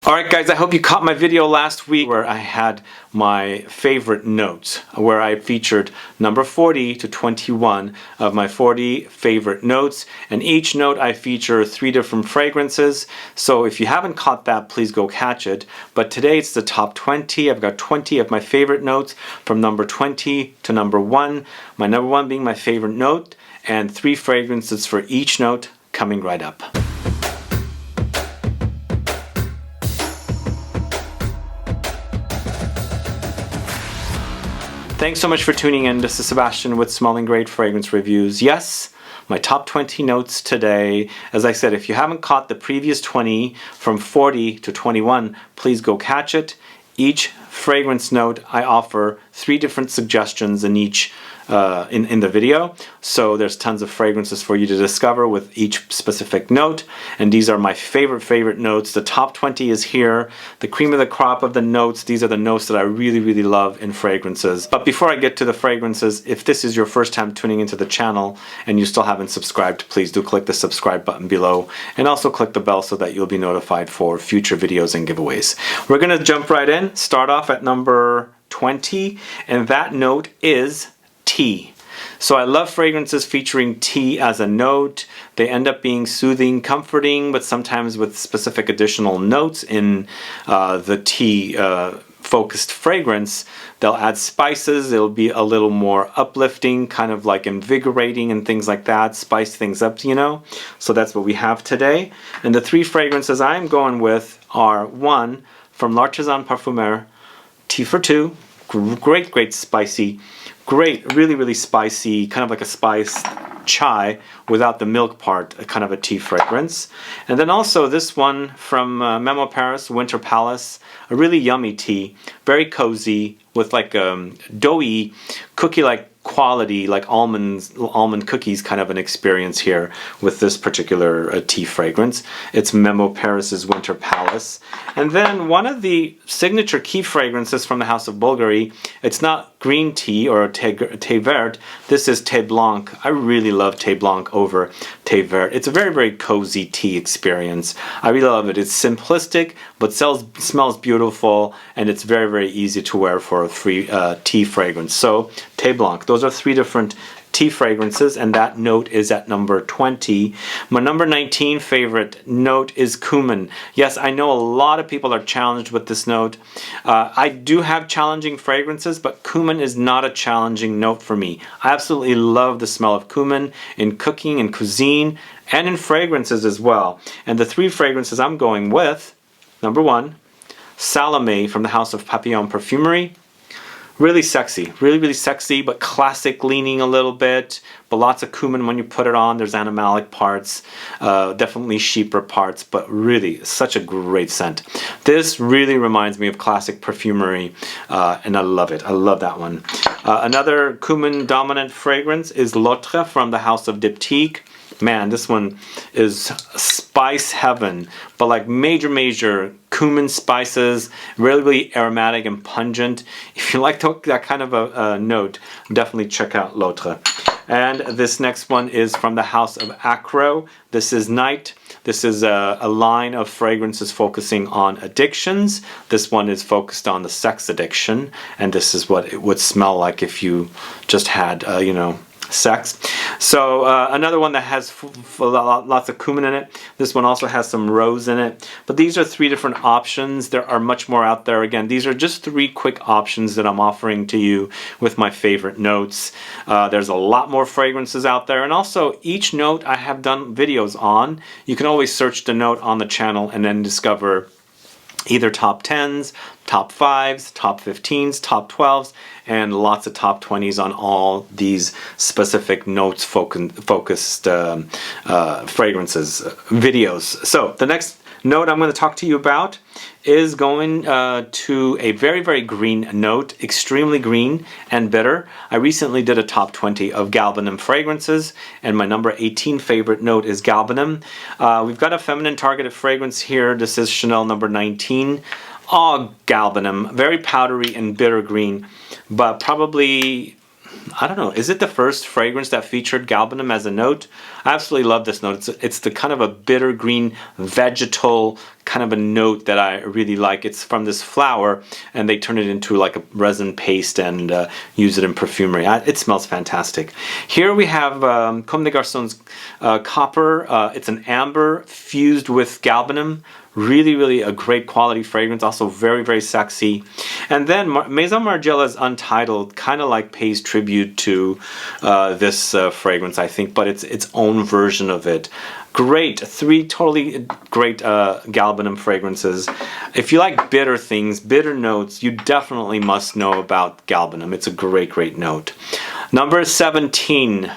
Alright guys, I hope you caught my video last week where I had my favorite notes, where I featured number 40 to 21 of my 40 favorite notes, and each note I feature 3 different fragrances. So if you haven't caught that, please go catch it. But today it's the top 20. I've got 20 of my favorite notes from number 20 to number 1. My number 1 being my favorite note, and 3 fragrances for each note coming right up. Thanks so much for tuning in. This is Sebastian with Smelling Great Fragrance Reviews. Yes, my top 20 notes today. As I said, if you haven't caught the previous 20 from 40 to 21, please go catch it. Each fragrance note, I offer 3 different suggestions in each in the video. So there's tons of fragrances for you to discover with each specific note, and these are my favorite notes. The top 20 is here, the cream of the crop of the notes. These are the notes that I really love in fragrances. But before I get to the fragrances, if this is your first time tuning into the channel and you still haven't subscribed, please do click the subscribe button below, and also click the bell so that you'll be notified for future videos and giveaways. We're gonna jump right in, start off at number 20, and that note is tea. So I love fragrances featuring tea as a note. They end up being soothing, comforting, but sometimes with specific additional notes in the tea focused fragrance. They'll add spices. It'll be a little more uplifting, kind of like invigorating and things like that. Spice things up, you know. So that's what we have today. And the 3 fragrances I'm going with are 1 from L'Artisan Parfumeur, Tea for 2. Great spicy. Great, really spicy, kind of like a spiced chai without the milk part, kind of a tea fragrance. And then also this one from Memo Paris, Winter Palace, a really yummy tea, very cozy with like doughy, cookie-like quality, like almond cookies kind of an experience here with this particular tea fragrance. It's Memo Paris's Winter Palace. And then one of the signature key fragrances from the house of Bvlgari, it's not green tea or thé vert, this is thé blanc. I really love thé blanc over thé vert. It's a very cozy tea experience. I really love it. It's simplistic but smells beautiful, and it's very easy to wear for a free tea fragrance. So thé blanc. Those are 3 different tea fragrances, and that note is at number 20. My number 19 favorite note is cumin. Yes, I know a lot of people are challenged with this note. I do have challenging fragrances, but cumin is not a challenging note for me. I absolutely love the smell of cumin in cooking and cuisine and in fragrances as well. And the 3 fragrances I'm going with, number 1, Salome from the house of Papillon Perfumery. Really sexy, really sexy, but classic leaning a little bit, but lots of cumin when you put it on. There's animalic parts, definitely chypre parts, but really such a great scent. This really reminds me of classic Perfumery, and I love it. I love that one. Another cumin dominant fragrance is L'Autre from the house of Diptyque. Man, this one is spice heaven, but like major cumin spices, really aromatic and pungent. If you like that kind of a note, definitely check out L'Autre. And this next one is from the house of Acqua. This is Night. This is a line of fragrances focusing on addictions. This one is focused on the sex addiction, and this is what it would smell like if you just had, you know, sex. So another one that has lots of cumin in it. This one also has some rose in it. But these are 3 different options. There are much more out there. Again, these are just 3 quick options that I'm offering to you with my favorite notes. There's a lot more fragrances out there, and also each note I have done videos on. You can always search the note on the channel and then discover either top 10s, top 5s, top 15s, top 12s, and lots of top 20s on all these specific notes focused fragrances videos. So the next note I'm going to talk to you about is going to a very green note, extremely green and bitter. I recently did a top 20 of GALBANUM fragrances, and my number 18 favorite note is GALBANUM. We've got a feminine targeted fragrance here. This is Chanel number 19. Oh, GALBANUM, very powdery and bitter green, but probably I don't know, is it the first fragrance that featured galbanum as a note? I absolutely love this note. It's the kind of a bitter green vegetal kind of a note that I really like. It's from this flower, and they turn it into like a resin paste and use it in perfumery. It smells fantastic. Here we have Comme des Garçons Copper. It's an amber fused with galbanum. Really, really a great quality fragrance, also very, very sexy. And then Maison Margiela's Untitled kind of like pays tribute to this fragrance, I think, but it's its own version of it. Great, three totally great galbanum fragrances. If you like bitter things, bitter notes, you definitely must know about galbanum. It's a great, great note. Number 17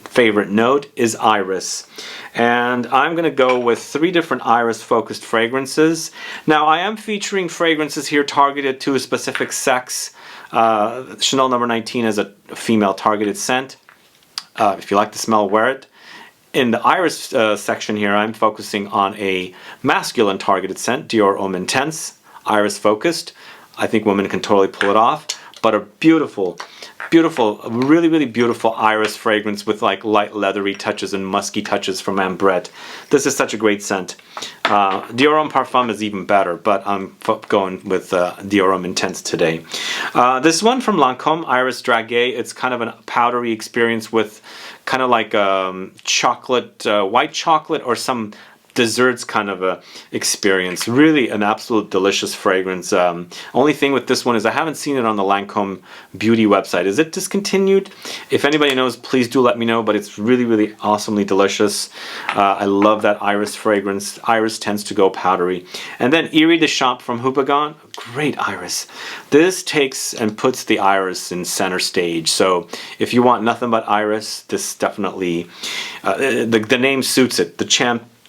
favorite note is iris. And I'm going to go with 3 different iris focused fragrances. Now I am featuring fragrances here targeted to a specific sex. Chanel number 19 is a female targeted scent. If you like the smell, wear it. In the iris section here, I'm focusing on a masculine targeted scent, Dior Homme Intense, iris focused. I think women can totally pull it off, but a beautiful, beautiful, really, really beautiful iris fragrance with like light leathery touches and musky touches from Ambrette. This is such a great scent. Dior Homme Parfum is even better, but I'm going with Dior Homme Intense today. This one from Lancôme, Iris Draguet, it's kind of a powdery experience with kind of like chocolate, white chocolate or some desserts kind of a experience. Really an absolute delicious fragrance. Only thing with this one is I haven't seen it on the Lancôme beauty website. Is it discontinued? If anybody knows, please do let me know, but it's really, really awesomely delicious. I love that iris fragrance. Iris tends to go powdery. And then Iris de Champ from Houbigant, great iris. This takes and puts the iris in center stage. So if you want nothing but iris, this definitely, the name suits it.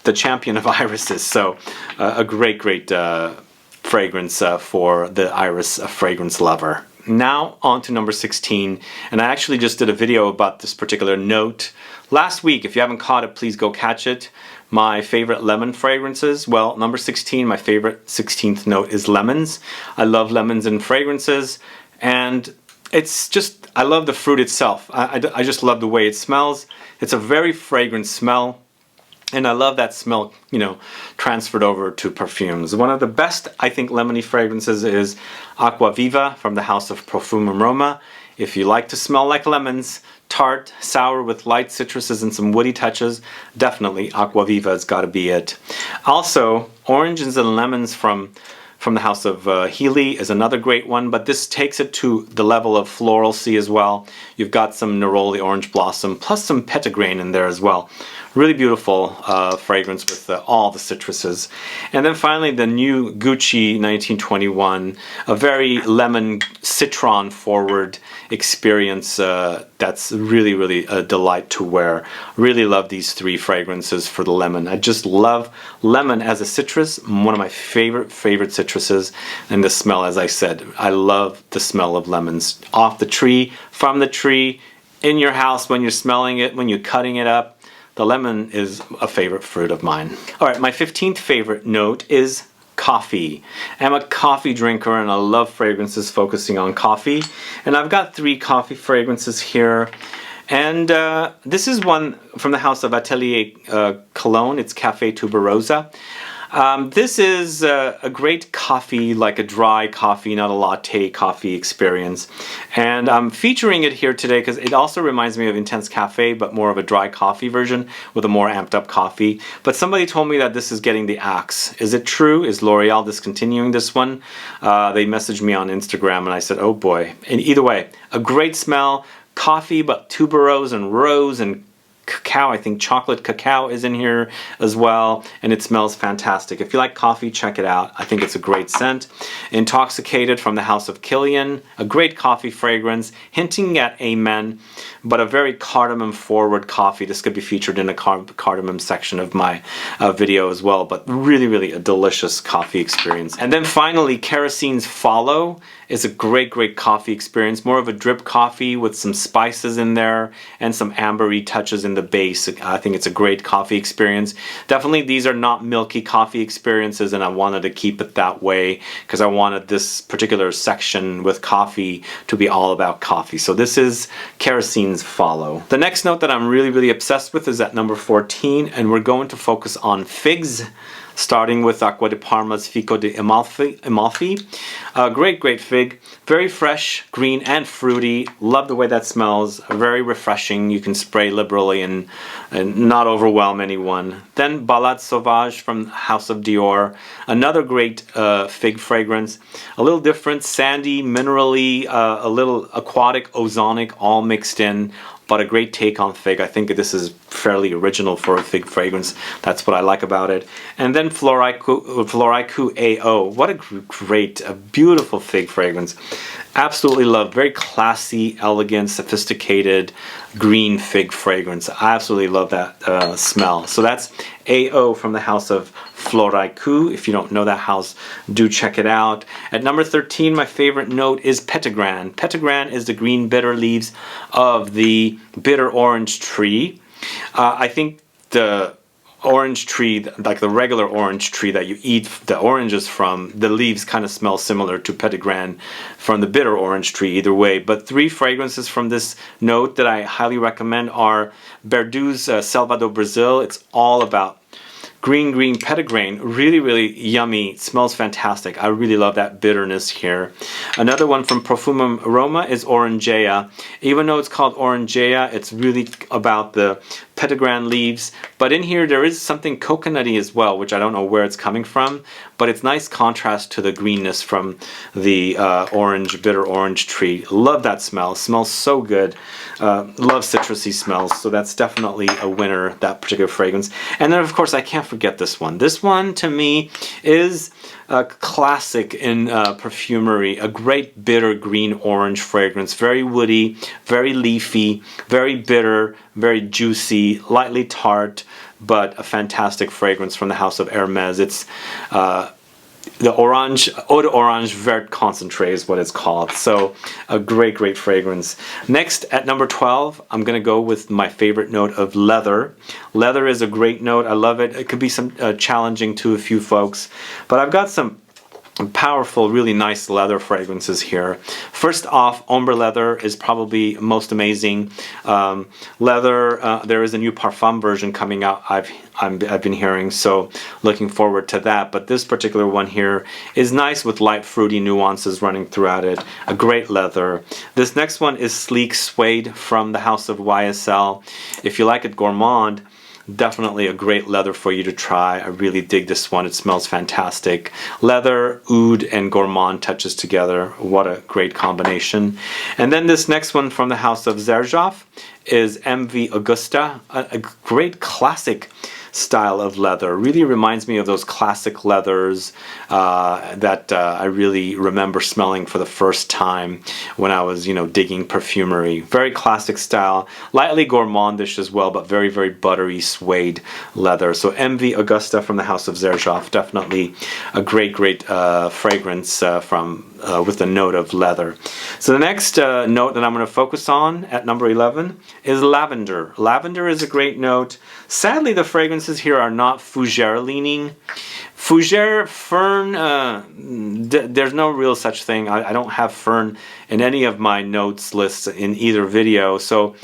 The champion of irises, so a great, great fragrance for the iris fragrance lover. Now on to number 16, and I actually just did a video about this particular note last week. If you haven't caught it, please go catch it. My favorite lemon fragrances. Well, number 16, my favorite 16th note is lemons. I love lemons in fragrances, and it's just, I love the fruit itself. I just love the way it smells. It's a very fragrant smell. And I love that smell, you know, transferred over to perfumes. One of the best, I think, lemony fragrances is Acqua Viva from the house of Profumum Roma. If you like to smell like lemons, tart, sour with light citruses and some woody touches, definitely Acqua Viva has got to be it. Also, oranges and lemons from the house of Heeley is another great one, but this takes it to the level of floralcy as well. You've got some neroli orange blossom plus some petitgrain in there as well. Really beautiful fragrance with all the citruses. And then finally the new Gucci 1921, a very lemon citron forward experience that's really, really a delight to wear. Really love these 3 fragrances for the lemon. I just love lemon as a citrus, one of my favorite citruses. And the smell, as I said, I love the smell of lemons off the tree, from the tree, in your house when you're smelling it, when you're cutting it up. The lemon is a favorite fruit of mine. All right, my 15th favorite note is coffee. I'm a coffee drinker and I love fragrances focusing on coffee. And I've got 3 coffee fragrances here. And this is one from the house of Atelier Cologne. It's Café Tuberosa. This is a great coffee, like a dry coffee, not a latte coffee experience. And I'm featuring it here today because it also reminds me of Intense Cafe, but more of a dry coffee version with a more amped up coffee. But somebody told me that this is getting the axe. Is it true? Is L'Oreal discontinuing this one? They messaged me on Instagram and I said, oh boy. And either way, a great smell, coffee, but tuberose and rose and cacao. I think chocolate cacao is in here as well, and it smells fantastic. If you like coffee, check it out. I think it's a great scent. Intoxicated from the house of Kilian, a great coffee fragrance, hinting at amen, but a very cardamom forward coffee. This could be featured in a cardamom section of my video as well, but really, really a delicious coffee experience. And then finally, Kerosene's Follow is a great, great coffee experience. More of a drip coffee with some spices in there and some ambery touches in the the base. I think it's a great coffee experience. Definitely these are not milky coffee experiences, and I wanted to keep it that way because I wanted this particular section with coffee to be all about coffee. So this is Kerosene's Follow. The next note that I'm really obsessed with is at number 14, and we're going to focus on figs, starting with Acqua di Parma's Fico di Amalfi. Great fig. Very fresh, green, and fruity. Love the way that smells. Very refreshing. You can spray liberally and not overwhelm anyone. Then Balade Sauvage from House of Dior. Another great fig fragrance. A little different, sandy, minerally, a little aquatic, ozonic, all mixed in. But a great take on fig. I think this is fairly original for a fig fragrance. That's what I like about it. And then Floricu AO. What a great, a beautiful fig fragrance. Absolutely love. Very classy, elegant, sophisticated green fig fragrance. I absolutely love that smell. So that's AO from the house of Floricu. If you don't know that house, do check it out. At number 13, my favorite note is PETITGRAIN. PETITGRAIN is the green bitter leaves of the bitter orange tree. I think the orange tree, like the regular orange tree that you eat the oranges from, the leaves kind of smell similar to PETITGRAIN from the bitter orange tree either way. But 3 fragrances from this note that I highly recommend are Berdoues Selva do Brazil. It's all about green PETITGRAIN. Really yummy. It smells fantastic. I really love that bitterness here. Another one from Profumum Roma is Orangea. Even though it's called Orangea, it's really about the PETITGRAIN leaves, but in here there is something coconutty as well, which I don't know where it's coming from, but it's nice contrast to the greenness from the bitter orange tree. Love that smell. It smells so good. Love citrusy smells, so that's definitely a winner, that particular fragrance. And then of course I can't forget this one. This one to me is a classic in perfumery. A great bitter green orange fragrance. Very woody, very leafy, very bitter, very juicy, lightly tart, but a fantastic fragrance from the house of Hermes. It's the orange, Eau d'Orange Vert Concentré is what it's called. So a great fragrance. Next, at number 12, I'm going to go with my favorite note of leather. Leather is a great note. I love it. It could be some challenging to a few folks, but I've got some powerful, really nice leather fragrances here. First off, ombre leather is probably most amazing. Leather, there is a new Parfum version coming out, I've been hearing, so looking forward to that. But this particular one here is nice with light fruity nuances running throughout it. A great leather. This next one is Sleek Suede from the house of YSL. If you like it gourmand, definitely a great leather for you to try. I really dig this one. It smells fantastic. Leather, oud, and gourmand touches together. What a great combination. And then this next one from the house of Xerjoff is MV Augusta, a great classic style of leather. Really reminds me of those classic leathers that I really remember smelling for the first time when I was, digging perfumery. Very classic style, lightly gourmandish as well, but very buttery suede leather. So MV Augusta from the house of Xerjoff, definitely a great fragrance with a note of leather. So the next note that I'm going to focus on at number 11 is lavender. Lavender is a great note. Sadly, the fragrances here are not fougere leaning. Fougere, fern, there's no real such thing. I don't have fern in any of my notes lists in either video. So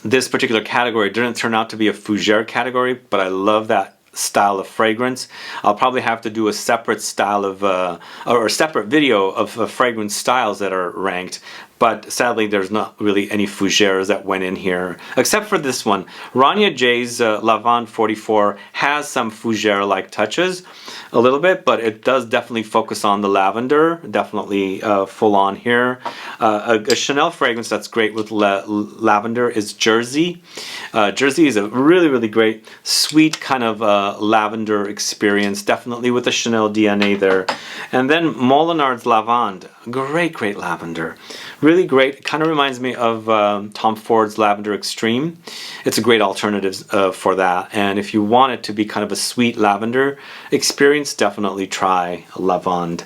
this particular category didn't turn out to be a fougere category, but I love that style of fragrance. I'll probably have to do a separate style of or a separate video of fragrance styles that are ranked, but sadly there's not really any fougères that went in here except for this one. Rania J's Lavande 44 has some fougère like touches a little bit, but it does definitely focus on the lavender, definitely full on here. A Chanel fragrance that's great with lavender is Jersey. Jersey is a really great sweet kind of lavender experience, definitely with the Chanel DNA there. And then Molinard's Lavande, great lavender. Really great. It kind of reminds me of Tom Ford's Lavender Extreme. It's a great alternative for that. And if you want it to be kind of a sweet lavender experience, definitely try Lavande.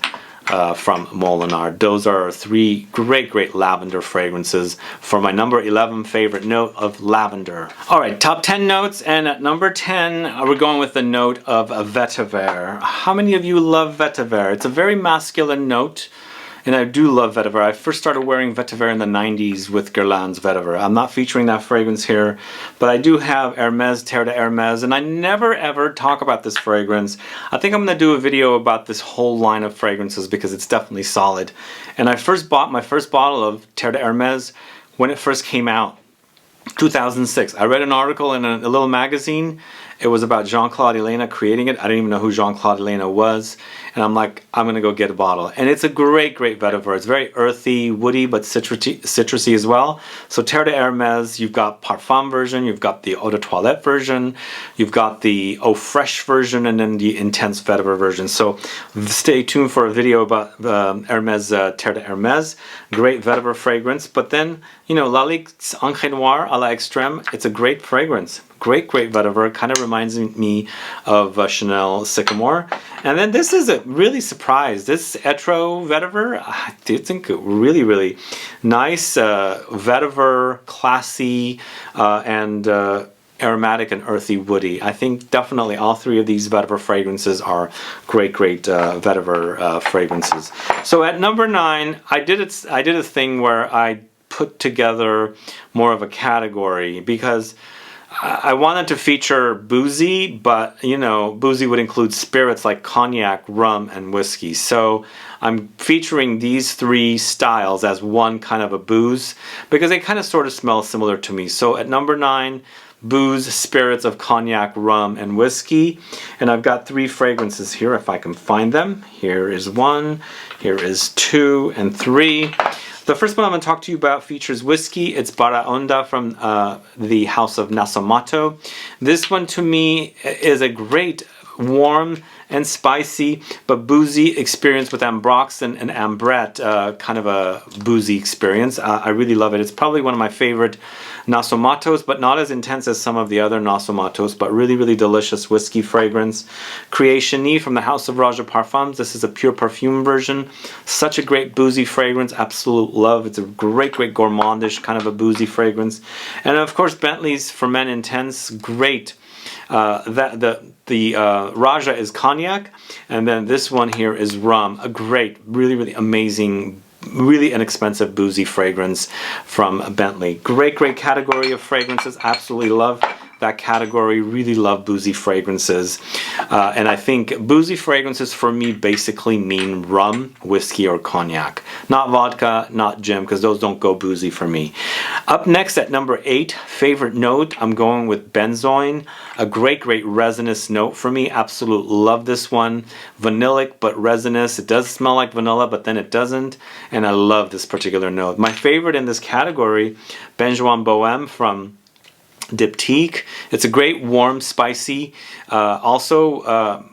from Molinard. Those are 3 great lavender fragrances for my number 11 favorite note of lavender. Alright, top 10 notes, and at number 10 we're going with the note of vetiver. How many of you love vetiver? It's a very masculine note. And I do love vetiver. I first started wearing vetiver in the 90s with Guerlain's vetiver. I'm not featuring that fragrance here, but I do have Hermes, Terre de Hermes, and I never ever talk about this fragrance. I think I'm going to do a video about this whole line of fragrances because it's definitely solid. And I first bought my first bottle of Terre de Hermes when it first came out, 2006. I read an article in a little magazine. It was about Jean-Claude Elena creating it. I didn't even know who Jean-Claude Elena was. And I'm like, I'm going to go get a bottle. And it's a great vetiver. It's very earthy, woody, but citrusy as well. So Terre de Hermes, you've got Parfum version, you've got the Eau de Toilette version, you've got the Eau Fraiche version, and then the intense vetiver version. So stay tuned for a video about Hermes, Terre de Hermes. Great vetiver fragrance. But then, you know, Lalique's Encre Noire à la Extrême, it's a great fragrance. Great vetiver. Kind of reminds me of Chanel Sycamore. And then this is a really surprise. This Etro vetiver, I think really nice vetiver, classy, and aromatic and earthy woody. I think definitely all 3 of these vetiver fragrances are great vetiver fragrances. So at number 9, I did a thing where I put together more of a category because I wanted to feature boozy, but you know, boozy would include spirits like cognac, rum, and whiskey. So I'm featuring these 3 styles as one kind of a booze because they kind of sort of smell similar to me. So at number 9, booze, spirits of cognac, rum, and whiskey. And I've got 3 fragrances here if I can find them. Here is 1, here is 2, and 3. The first one I'm going to talk to you about features whiskey. It's Baraonda from the House of Nasomato. This one to me is a great warm and spicy but boozy experience with Ambrox and Ambrette, kind of a boozy experience. I really love it. It's probably one of my favorite Nasomatos, but not as intense as some of the other Nasomatos, but really delicious whiskey fragrance. Créationnée from the House of Raja Parfums. This is a pure perfume version. Such a great boozy fragrance. Absolute love. It's a great gourmandish kind of a boozy fragrance. And of course Bentley's For Men Intense. Great. The Raja is cognac, and then this one here is rum. A great, really amazing, really inexpensive boozy fragrance from Bentley. Great category of fragrances. Absolutely love that category. Really love boozy fragrances. And I think boozy fragrances for me basically mean rum, whiskey, or cognac. Not vodka, not gin, because those don't go boozy for me. Up next at number 8, favorite note, I'm going with benzoin. A great resinous note for me. Absolute love this one. Vanillic but resinous. It does smell like vanilla, but then it doesn't. And I love this particular note. My favorite in this category, Benjoin Bohème from Diptyque. It's a great warm, spicy, also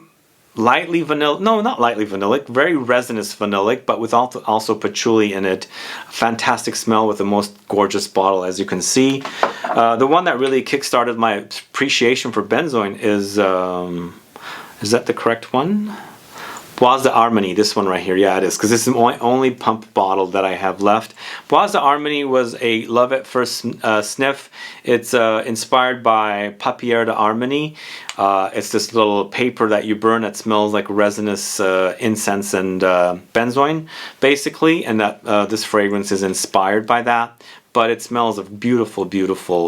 lightly vanilla. No, not lightly vanillic. Very resinous vanillic, but with also patchouli in it. Fantastic smell with the most gorgeous bottle, as you can see. The one that really kickstarted my appreciation for benzoin is that the correct one? Bois d'Harmonie, this one right here. Yeah, it is, because this is my only pump bottle that I have left. Bois d'Harmonie was a love at first sniff. It's inspired by Papier d'Harmonie. It's this little paper that you burn that smells like resinous incense and benzoin, basically, and that this fragrance is inspired by that. But it smells of beautiful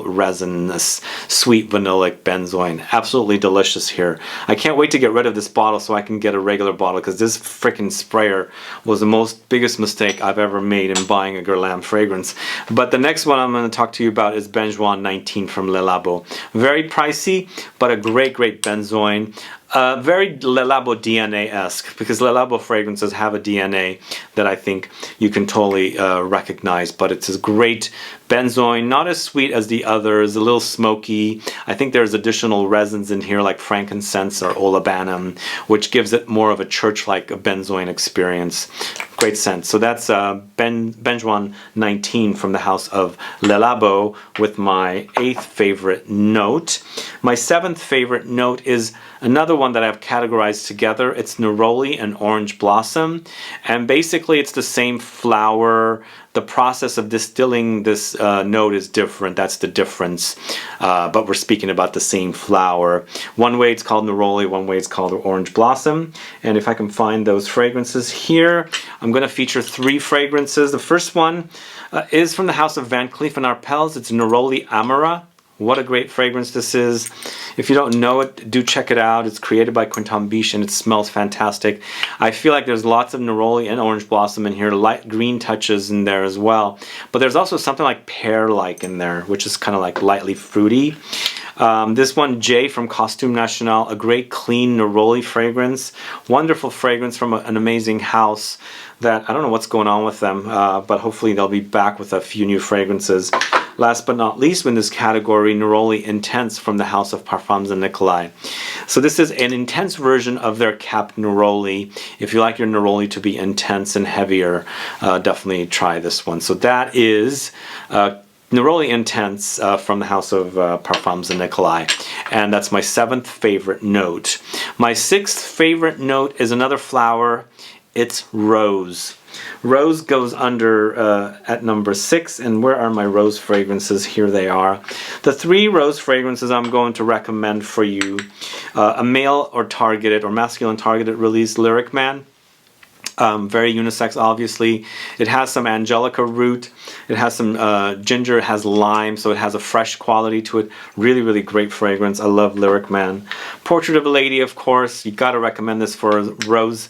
resinous, sweet vanillic benzoin. Absolutely delicious here. I can't wait to get rid of this bottle so I can get a regular bottle, because this freaking sprayer was the biggest mistake I've ever made in buying a Guerlain fragrance. But the next one I'm going to talk to you about is Benjoin 19 from Le Labo. Very pricey, but a great benzoin. Very Le Labo DNA-esque, because Le Labo fragrances have a DNA that I think you can totally recognize, but it's a great benzoin, not as sweet as the others, a little smoky. I think there's additional resins in here like frankincense or olibanum, which gives it more of a church-like benzoin experience. Great scent. So that's Benjuan 19 from the house of Le Labo with my 8th favorite note. My 7th favorite note is another one that I've categorized together. It's Neroli and Orange Blossom. And basically it's the same flower. The process of distilling this note is different. That's the difference. But we're speaking about the same flower. One way it's called Neroli, one way it's called Orange Blossom. And if I can find those fragrances here, I'm going to feature 3 fragrances. The first one is from the house of Van Cleef & Arpels. It's Neroli Amara. What a great fragrance this is. If you don't know it, do check it out. It's created by Quinton Biche and it smells fantastic. I feel like there's lots of Neroli and Orange Blossom in here, light green touches in there as well. But there's also something like pear-like in there, which is kind of like lightly fruity. This one, J from Costume National, a great clean Neroli fragrance. Wonderful fragrance from an amazing house that I don't know what's going on with them, but hopefully they'll be back with a few new fragrances. Last but not least in this category, Neroli Intense from the house of Parfums and Nicolai. So this is an intense version of their Cap Neroli. If you like your Neroli to be intense and heavier, definitely try this one. So that is Neroli Intense from the house of Parfums and Nicolai. And that's my 7th favorite note. My 6th favorite note is another flower. It's Rose. Rose goes under at number 6, and where are my rose fragrances? Here they are. The 3 rose fragrances I'm going to recommend for you. A male or targeted or masculine targeted release, Lyric Man. Very unisex, obviously. It has some angelica root. It has some ginger. It has lime, so it has a fresh quality to it. Really, really great fragrance. I love Lyric Man. Portrait of a Lady, of course. You got to recommend this for Rose.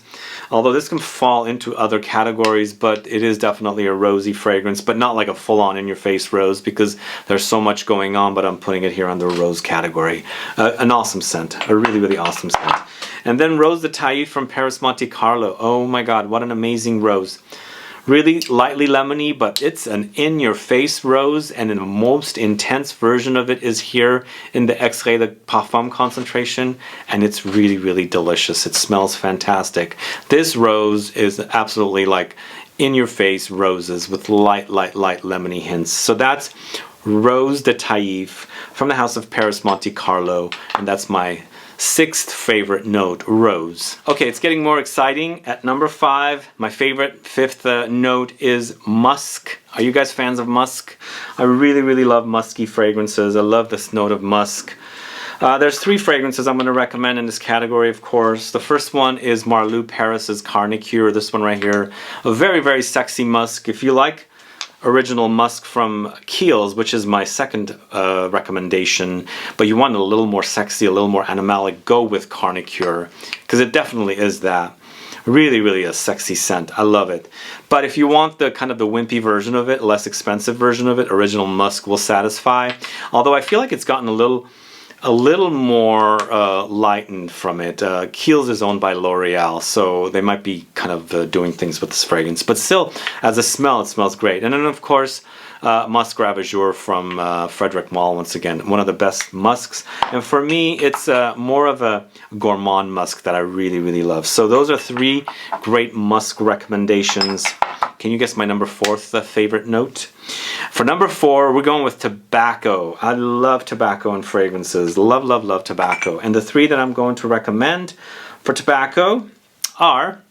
Although this can fall into other categories, but it is definitely a rosy fragrance, but not like a full-on in-your-face rose because there's so much going on, but I'm putting it here under rose category. An awesome scent. A really, really awesome scent. And then Rose de Taille from Paris Monte Carlo. Oh my God, what an amazing rose. Really lightly lemony, but it's an in-your-face rose, and the most intense version of it is here in the Extrait de Parfum concentration, and it's really, really delicious. It smells fantastic. This rose is absolutely like in-your-face roses with light lemony hints. So that's Rose de Taille from the house of Paris Monte Carlo, and that's my 6th favorite note, Rose. Okay, it's getting more exciting. At number 5, my favorite 5th note is Musk. Are you guys fans of musk? I really, really love musky fragrances. I love this note of musk. There's 3 fragrances I'm going to recommend in this category, of course. The first one is Marlou Paris's Carnicure, this one right here. A very, very sexy musk. If you like original musk from Kiehl's, which is my 2nd recommendation, but you want a little more sexy, a little more animalic, go with Carnicure, because it definitely is that. Really, really a sexy scent. I love it. But if you want the kind of the wimpy version of it, less expensive version of it, original musk will satisfy. Although I feel like it's gotten a little more lightened from it. Kiehl's is owned by L'Oreal, so they might be kind of doing things with this fragrance. But still, as a smell, it smells great. And then, of course, Musk Ravageur from Frederic Malle, once again, one of the best musks. And for me, it's more of a gourmand musk that I really, really love. So those are 3 great musk recommendations. Can you guess my number 4th favorite note? For number 4, we're going with tobacco. I love tobacco and fragrances. Love, love, love tobacco. And the 3 that I'm going to recommend for tobacco are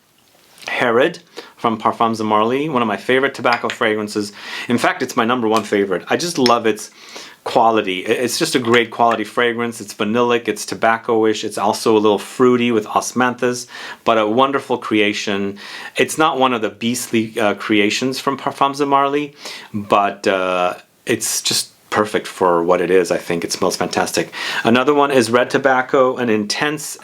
Herod from Parfums de Marly, one of my favorite tobacco fragrances. In fact, it's my number 1 favorite. I just love its quality. It's just a great quality fragrance. It's vanillic, it's tobacco-ish, it's also a little fruity with osmanthus, but a wonderful creation. It's not one of the beastly creations from Parfums de Marly, but it's just perfect for what it is. I think it smells fantastic. Another one is Red Tobacco, an intense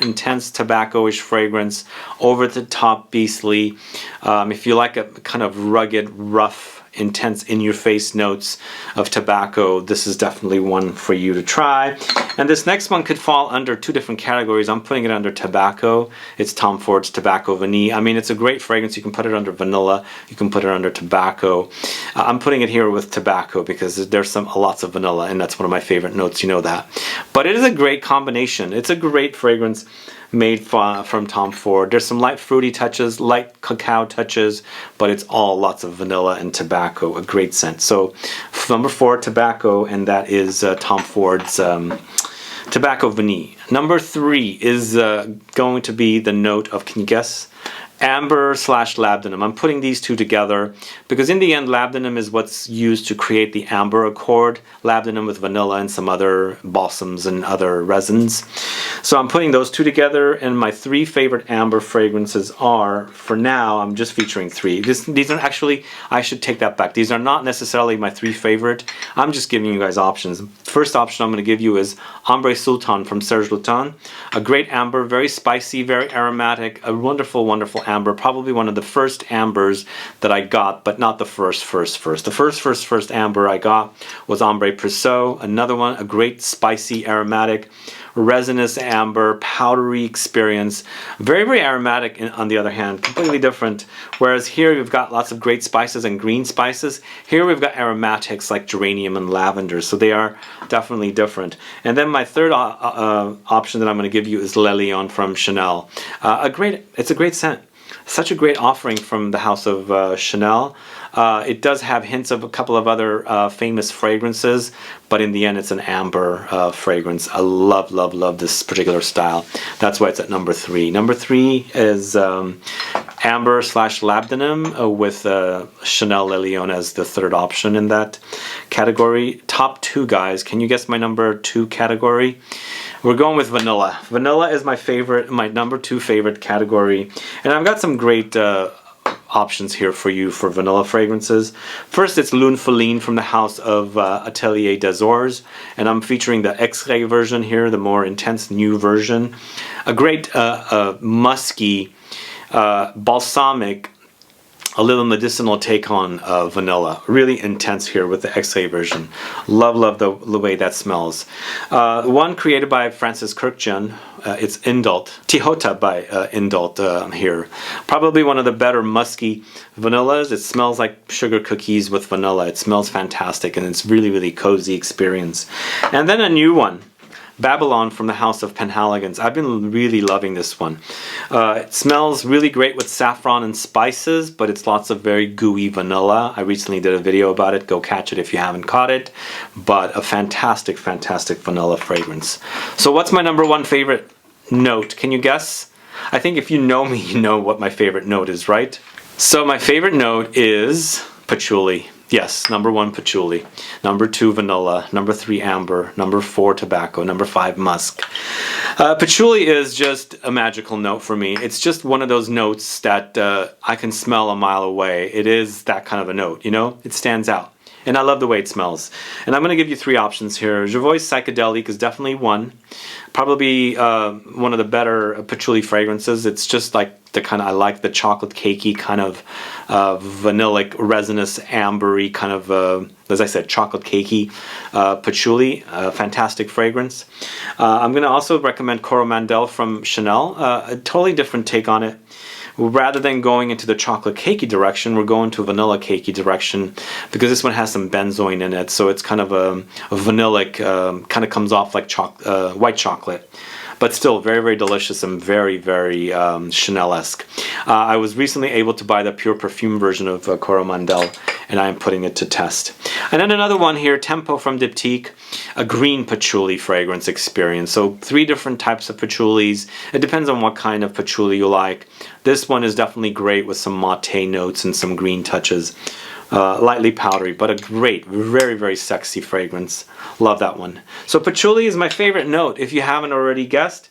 tobacco-ish fragrance, over the top beastly. If you like a kind of rugged, rough, intense in-your-face notes of tobacco, this is definitely one for you to try. And this next one could fall under 2 different categories. I'm putting it under tobacco. It's Tom Ford's Tobacco Vanille. I mean, it's a great fragrance. You can put it under vanilla. You can put it under tobacco. I'm putting it here with tobacco because there's lots of vanilla, and that's one of my favorite notes. You know that. But it is a great combination. It's a great fragrance. made from Tom Ford. There's some light fruity touches, light cacao touches, but it's all lots of vanilla and tobacco, a great scent. So number 4, tobacco, and that is Tom Ford's Tobacco Vanille. Number 3 is going to be the note of, can you guess? Amber / labdanum. I'm putting these two together because in the end labdanum is what's used to create the amber accord. Labdanum with vanilla and some other balsams and other resins. So I'm putting those two together, and my 3 favorite amber fragrances are, for now, I'm just featuring 3. These are actually, I should take that back. These are not necessarily my 3 favorite. I'm just giving you guys options. First option I'm going to give you is Ambre Sultan from Serge Lutens. A great amber, very spicy, very aromatic, a wonderful, wonderful amber, probably one of the first ambers that I got, but not the first. The first amber I got was Ambre Presso, another one, a great spicy, aromatic, resinous amber, powdery experience, very, very aromatic on the other hand, completely different. Whereas here we've got lots of great spices and green spices. Here we've got aromatics like geranium and lavender, so they are definitely different. And then my third option that I'm going to give you is Le Lion from Chanel. It's a great scent. Such a great offering from the house of Chanel. It does have hints of a couple of other famous fragrances, but in the end it's an amber fragrance. I love, love, love this particular style. That's why it's at number 3. Number 3 is amber / labdanum with Chanel Le Lion as the third option in that category. Top 2, guys. Can you guess my number 2 category? We're going with vanilla. Vanilla is my favorite, my number 2 favorite category. And I've got some great options here for you for vanilla fragrances. First, it's Lune Feline from the house of Atelier des Ors, and I'm featuring the X-ray version here, the more intense new version. A great musky, balsamic, a little medicinal take on vanilla. Really intense here with the X-ray version. Love, love the way that smells. One created by Francis Kurkdjian. It's Indult. Tihota by Indult here. Probably one of the better musky vanillas. It smells like sugar cookies with vanilla. It smells fantastic, and it's really, really cozy experience. And then a new one. Babylon from the house of Penhaligon's. I've been really loving this one. It smells really great with saffron and spices, but it's lots of very gooey vanilla. I recently did a video about it. Go catch it if you haven't caught it. But a fantastic, fantastic vanilla fragrance. So what's my number 1 favorite note? Can you guess? I think if you know me, you know what my favorite note is, right? So my favorite note is patchouli. Yes, number 1 patchouli, number 2 vanilla, number 3 amber, number 4 tobacco, number 5 musk. Patchouli is just a magical note for me. It's just one of those notes that I can smell a mile away. It is that kind of a note, you know? It stands out. And I love the way it smells. And I'm going to give you 3 options here. Jovois Psychedelic is definitely one. Probably one of the better patchouli fragrances. It's just like the kind of, I like the chocolate cakey kind of vanillic, resinous, ambery kind of, as I said, chocolate cakey patchouli. Fantastic fragrance. I'm going to also recommend Coromandel from Chanel. A totally different take on it. Rather than going into the chocolate cakey direction, we're going to a vanilla cakey direction because this one has some benzoin in it, so it's kind of a vanillic, kind of comes off like white chocolate. But still very, very delicious and very, very Chanel-esque. I was recently able to buy the pure perfume version of Coromandel, and I am putting it to test. And then another one here, Tempo from Diptyque, a green patchouli fragrance experience. So 3 different types of patchoulis. It depends on what kind of patchouli you like. This one is definitely great with some mate notes and some green touches. Lightly powdery, but a great, very, very sexy fragrance. Love that one. So patchouli is my favorite note. If you haven't already guessed,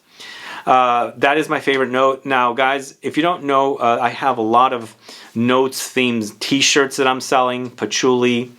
that is my favorite note. Now, guys, if you don't know, I have a lot of notes themed t-shirts that I'm selling. Patchouli.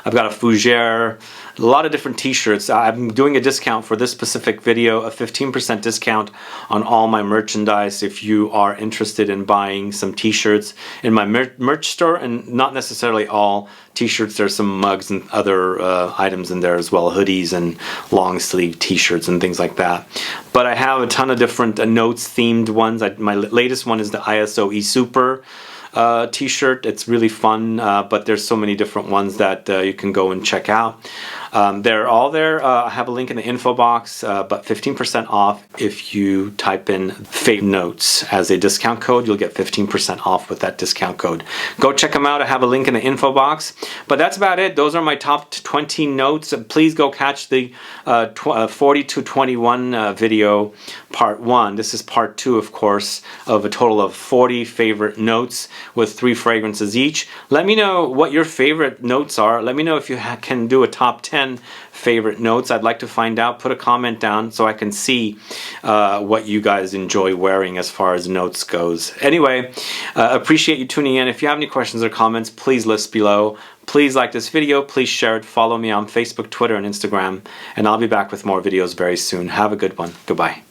I've got a fougere. A lot of different t-shirts. I'm doing a discount for this specific video, a 15% discount on all my merchandise if you are interested in buying some t-shirts in my merch store, and not necessarily all t-shirts. There's some mugs and other items in there as well, hoodies and long sleeve t-shirts and things like that. But I have a ton of different notes themed ones. My latest one is the ISO E-Super t-shirt. It's really fun, but there's so many different ones that you can go and check out. They're all there. I have a link in the info box, but 15% off if you type in favorite notes as a discount code. You'll get 15% off with that discount code. Go check them out. I have a link in the info box. But that's about it. Those are my top 20 notes. Please go catch the 40 to 21 video part 1. This is part 2, of course, of a total of 40 favorite notes with 3 fragrances each. Let me know what your favorite notes are. Let me know if you can do a top 10 favorite notes. I'd like to find out. Put a comment down so I can see what you guys enjoy wearing as far as notes goes. Anyway, appreciate you tuning in. If you have any questions or comments, please list below. Please like this video. Please share it. Follow me on Facebook, Twitter, and Instagram. And I'll be back with more videos very soon. Have a good one. Goodbye.